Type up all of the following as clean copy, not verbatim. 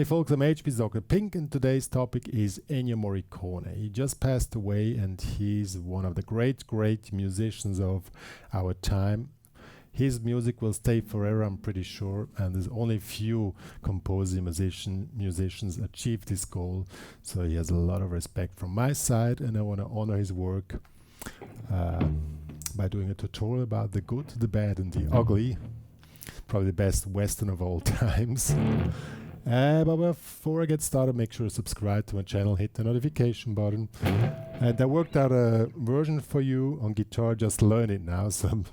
Hey folks, I'm HPCrazy and today's topic is Ennio Morricone. He just passed away and he's one of the great musicians of our time. His music will stay forever, I'm pretty sure, and there's only few composing musicians achieve this goal, so he has a lot of respect from my side, and I want to honor his work by doing a tutorial about the good, the bad and the ugly. Probably the best Western of all times. But before I get started, make sure to subscribe to my channel, hit the notification button. And I worked out a version for you on guitar, just learn it now, so I'm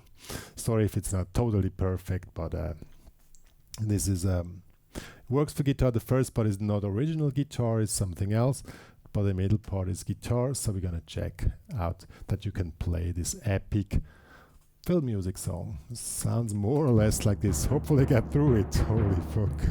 sorry if it's not totally perfect, but this is works for guitar. The first part is not original guitar, it's something else, but the middle part is guitar, so we're gonna check out that you can play this epic film music song. It sounds more or less like this. Hopefully get through it. Holy fuck.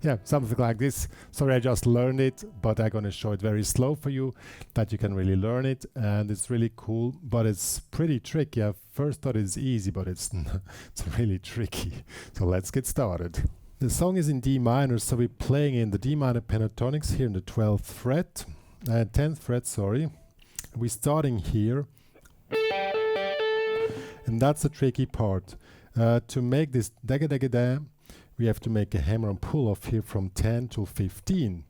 Yeah, something like this. Sorry, I just learned it, but I'm gonna show it very slow for you, that you can really learn it, and it's really cool, but it's pretty tricky. I first thought it's easy, but it's really tricky. So let's get started. The song is in D minor, so we're playing in the D minor pentatonics here in the 12th fret, 10th fret, sorry. We're starting here, and that's the tricky part. To make this da-ga-da-ga-da, we have to make a hammer and pull off here from 10 to 15.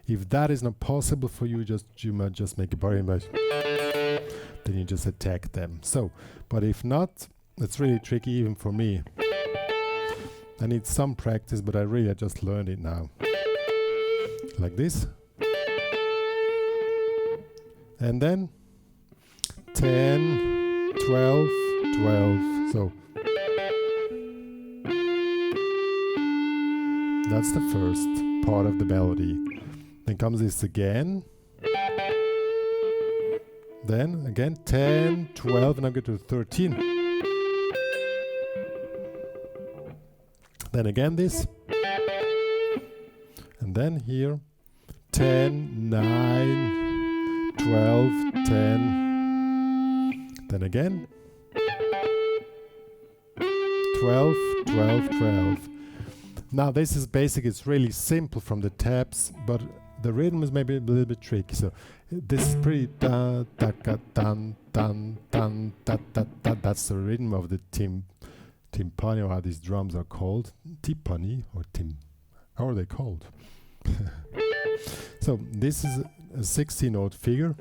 If that is not possible for you, you might just make a body much. Then you just attack them. So, but if not, it's really tricky even for me. I need some practice, but I just learned it now. Like this. And then 10, 12, 12. So that's the first part of the melody. Then comes this again. Then again 10, 12, and I'm going to 13. Then again this. And then here 10, 9, 12, 10. Then again 12, 12, 12. Now this is basic, it's really simple from the tabs, but the rhythm is maybe a little bit tricky. So this is pretty da da ga dun dun dun da da da. That's the rhythm of the timpani, or how these drums are called. Timpani or how are they called? So this is a 16-note figure.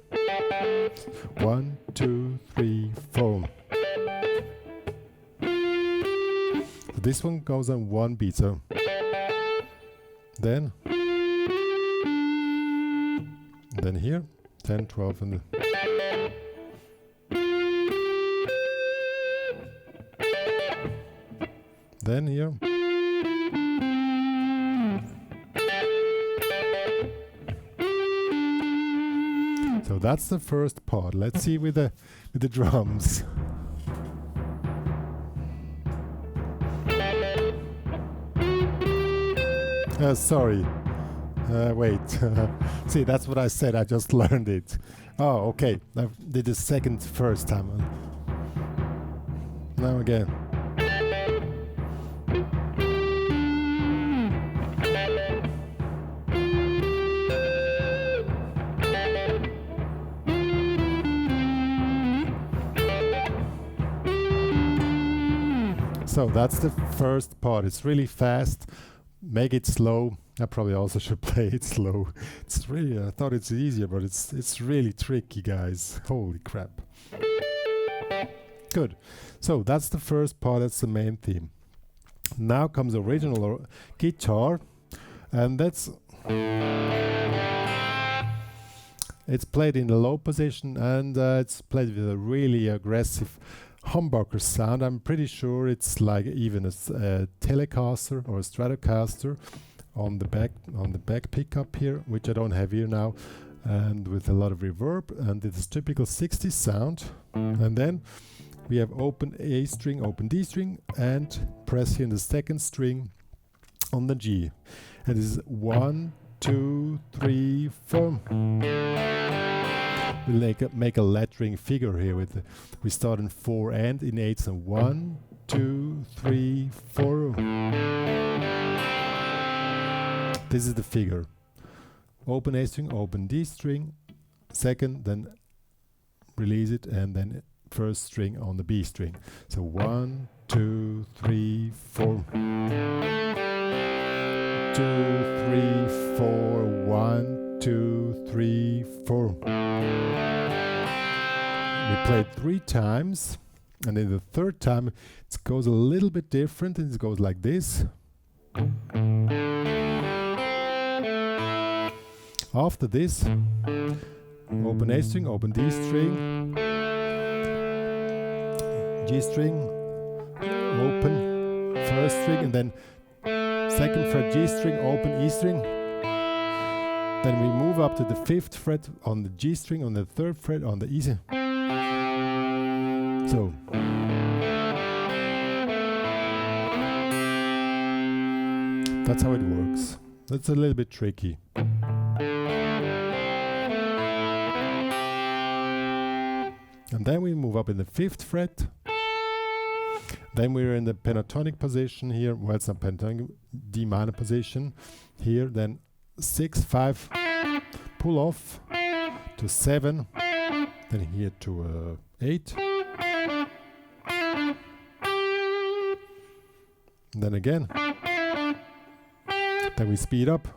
1, 2, 3, 4. So this one goes on one beat, so then here 10, 12 and then here so that's the first part. Let's see with the drums. Sorry. Wait. See, that's what I said. I just learned it. Oh, okay. I did the second first time. Now again. So that's the first part. It's really fast. Make it slow. I probably also should play it slow. It's really, I thought it's easier, but it's really tricky, guys. Holy crap. Good. So that's the first part, that's the main theme. Now comes the original guitar, and it's played in a low position, and it's played with a really aggressive humbucker sound. I'm pretty sure it's like even a Telecaster or a Stratocaster on the back pickup here, which I don't have here now, and with a lot of reverb, and it's typical 60s sound. And then we have open A string, open D string, and press here in the second string on the G. And this is 1, 2, 3, 4. We'll make a lettering figure here with we start in 4 and in 8s, and 1, 2, 3, 4. This is the figure. Open A string, open D string, second, then release it, and then first string on the B string. So 1, 2, 3, 4. 2, 3, 4. 1, 2, 3, 4. We played 3 times, and then the third time it goes a little bit different, and it goes like this. After this, open A string, open D string, G string, open first string, and then second fret G string, open E string. Then we move up to the 5th fret on the G string, on the 3rd fret on the E string. So that's how it works. That's a little bit tricky. And then we move up in the 5th fret. Then we're in the pentatonic position here. Well, it's not pentatonic, D minor position here. Then 6, 5, pull off to 7. Then here to 8. And then again. Then we speed up.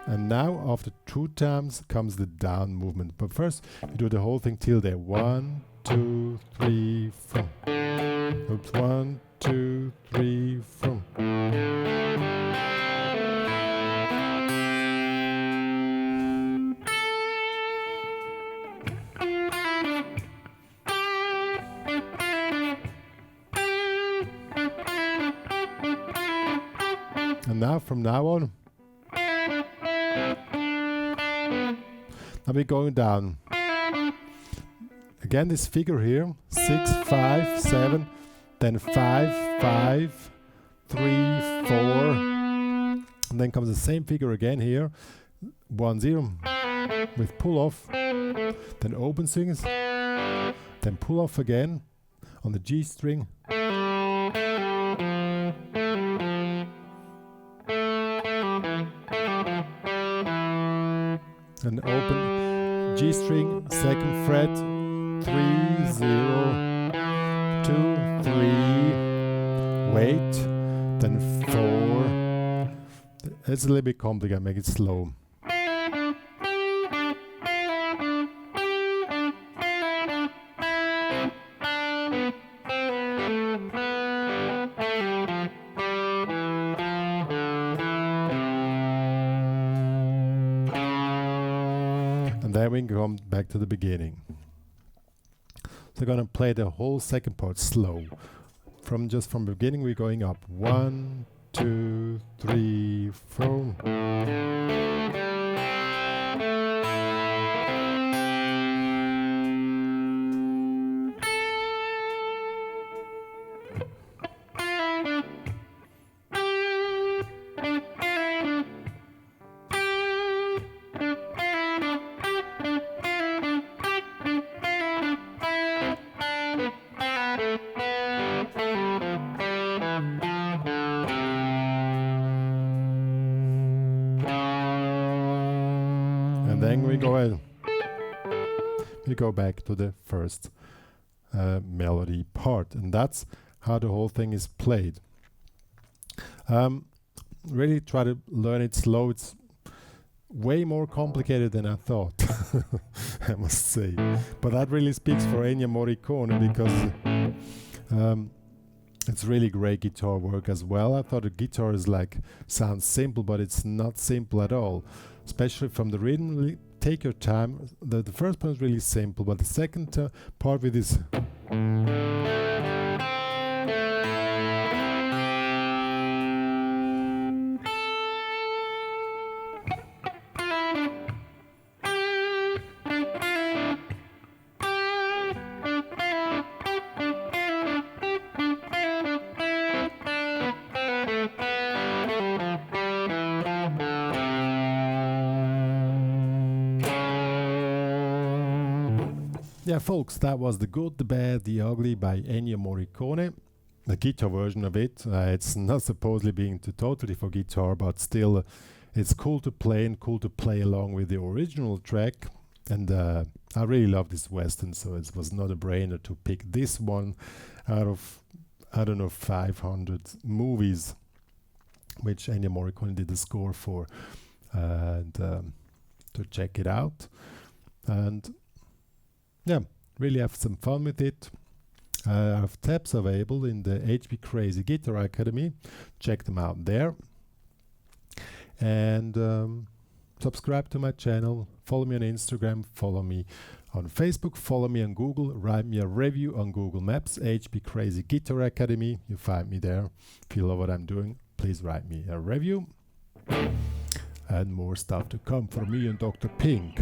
And now, after 2 times, comes the down movement. But first, we do the whole thing till there. 1, 2, 3, 4. Oops, 1, 2, 3, 4. And now, from now on, now we're going down. Again, this figure here, 6, 5, 7, then 5, 5, 3, 4, and then comes the same figure again here, 1, 0, with pull off, then open strings, then pull off again on the G string, and open G string, 2nd fret, 3, 0, 2, 3, wait, then 4. It's a little bit complicated, make it slow. And then we come back to the beginning. So I'm going to play the whole second part slow. From the beginning we're going up. 1, 2, 3, 4. And then we go back to the first melody part, and that's how the whole thing is played. Really try to learn it slow. way more complicated than I thought, I must say. But that really speaks for Ennio Morricone, because it's really great guitar work as well. I thought the guitar is sounds simple, but it's not simple at all. Especially from the rhythm, take your time. The first part is really simple, but the second part with this yeah, folks, that was The Good, the Bad, the Ugly by Ennio Morricone. The guitar version of it. It's not supposedly being totally for guitar, but still it's cool to play and cool to play along with the original track. And I really love this Western, so it was not a brainer to pick this one out of, I don't know, 500 movies which Ennio Morricone did the score for, and to check it out. And yeah, really have some fun with it. I have tabs available in the HPCrazy Guitar Academy. Check them out there. And subscribe to my channel. Follow me on Instagram. Follow me on Facebook. Follow me on Google. Write me a review on Google Maps. HPCrazy Guitar Academy. You find me there. If you love what I'm doing, please write me a review. And more stuff to come from me and Dr. Pink.